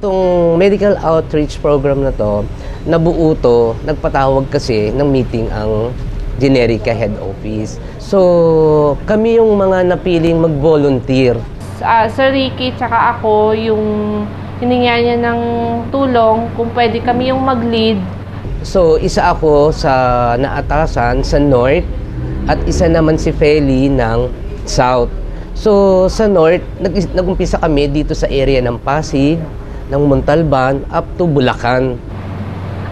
Itong medical outreach program na to, nabuo to, nagpatawag kasi ng meeting ang Generica Head Office. So, kami yung mga napiling mag-volunteer. Sir Ricky tsaka ako, yung hininga niya ng tulong, kung pwede kami yung mag-lead. So, isa ako sa naatasan sa North at isa naman si Feli ng South. So, sa North, nag-umpisa kami dito sa area ng Pasig, ng Montalban, up to Bulacan.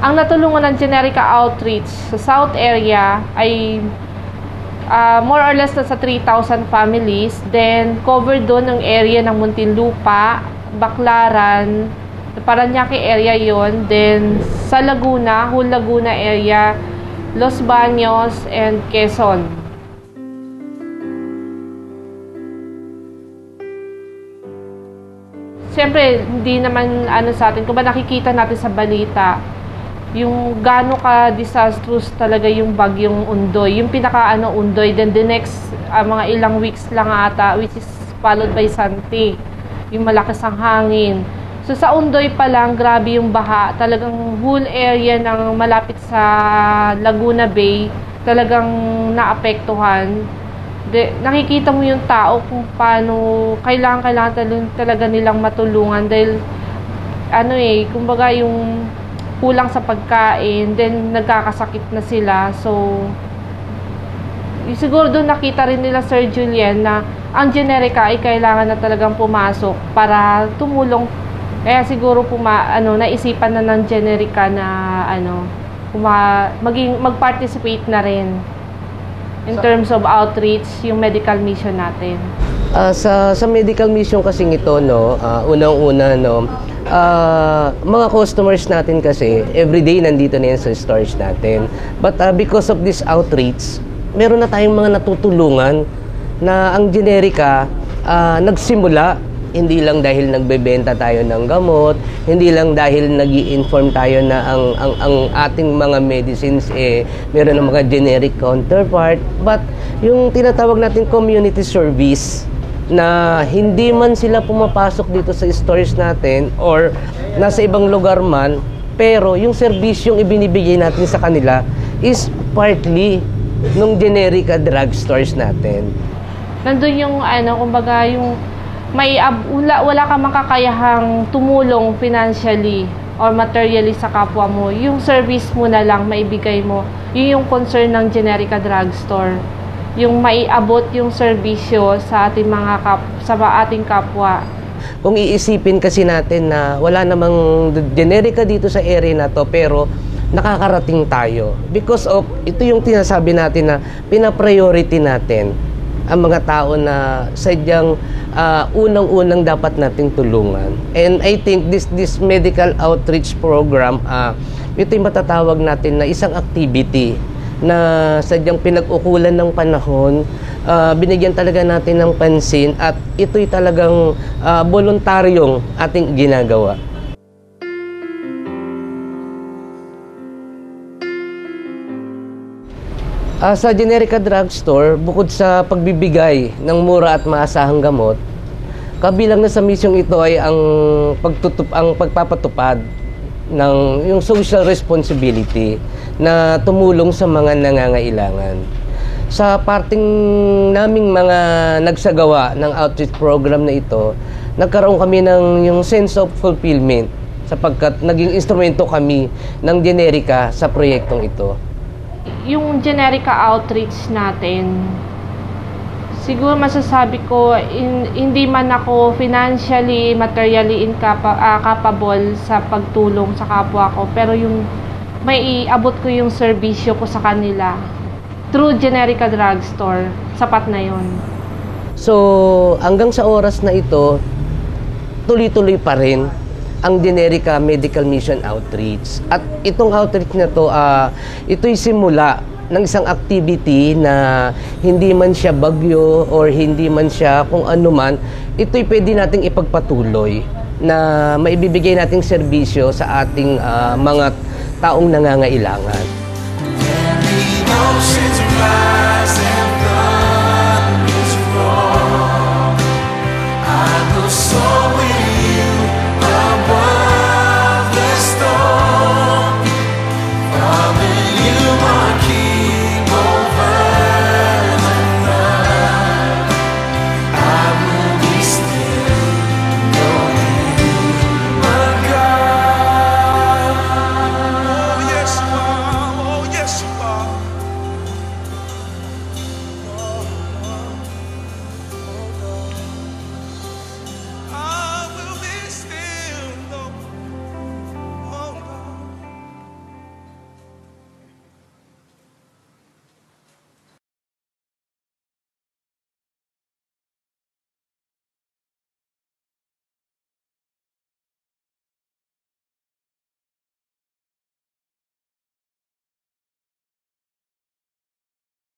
Ang natulungan ng Generica Outreach sa South area ay more or less na sa 3,000 families. Then, covered doon ang area ng Muntinlupa, Baclaran, Parañaque area yon. Then, sa Laguna, whole Laguna area, Los Baños, and Quezon. Siyempre, hindi naman sa atin, kung ba nakikita natin sa balita, yung gaano ka disastrous talaga yung bagyong Undoy, yung Undoy, then the next mga ilang weeks lang ata, which is followed by Santi, yung malakas ang hangin. So sa Undoy pa lang, grabe yung baha, talagang whole area ng malapit sa Laguna Bay, talagang naapektuhan. Nakikita mo yung tao kung paano kailangan talaga nilang matulungan dahil kumbaga yung kulang sa pagkain, then nagkakasakit na sila. So siguro doon nakita rin nila, Sir Julian, na ang Generica ay kailangan na talagang pumasok para tumulong. Kaya siguro naisipan na ng Generica na mag-participate na rin in terms of outreach, yung medical mission natin. Sa medical mission kasing ito, unang-una, mga customers natin kasi, everyday nandito na yan sa stores natin. But because of this outreach, meron na tayong mga natutulungan na ang Generica nagsimula. Hindi lang dahil nagbebenta tayo ng gamot, hindi lang dahil nag-i-inform tayo na ang ating mga medicines meron ng mga generic counterpart, but yung tinatawag natin community service na hindi man sila pumapasok dito sa stores natin or nasa ibang lugar man, pero yung serbisyong ibinibigay natin sa kanila is partly nung Generica drugstores natin. Nandun yung kumbaga yung wala ka makakayahang tumulong financially or materially sa kapwa mo. Yung service mo na lang maibigay mo. Yun yung concern ng Generica Drugstore. Yung maiabot yung serbisyo sa ating ating kapwa. Kung iisipin kasi natin na wala namang Generica dito sa area na to, pero nakakarating tayo because of ito yung tinasabi natin na pina-priority natin ang mga tao na sadyang unang-unang dapat nating tulungan. And I think this medical outreach program, ito yung matatawag natin na isang activity na sadyang pinag-ukulan ng panahon, binigyan talaga natin ng pansin at ito'y talagang voluntaryong ating ginagawa. Sa Generica Drugstore, bukod sa pagbibigay ng mura at maasahang gamot, kabilang na sa misyong ito ay ang pagpapatupad ng yung social responsibility na tumulong sa mga nangangailangan. Sa parting naming mga nagsagawa ng outreach program na ito, nagkaroon kami ng yung sense of fulfillment sapagkat naging instrumento kami ng Generica sa proyektong ito. Yung Generica outreach natin, siguro masasabi ko, hindi man ako financially, materially capable sa pagtulong sa kapwa ko, pero yung may iabot ko yung serbisyo ko sa kanila through Generica Drugstore, sapat na yon. So, hanggang sa oras na ito, tuloy-tuloy pa rin ang Generica Medical Mission Outreach. At itong outreach na to, ito'y simula ng isang activity na hindi man siya bagyo or hindi man siya kung ano man, ito'y pwede nating ipagpatuloy na maibibigay nating serbisyo sa ating mga taong nangangailangan.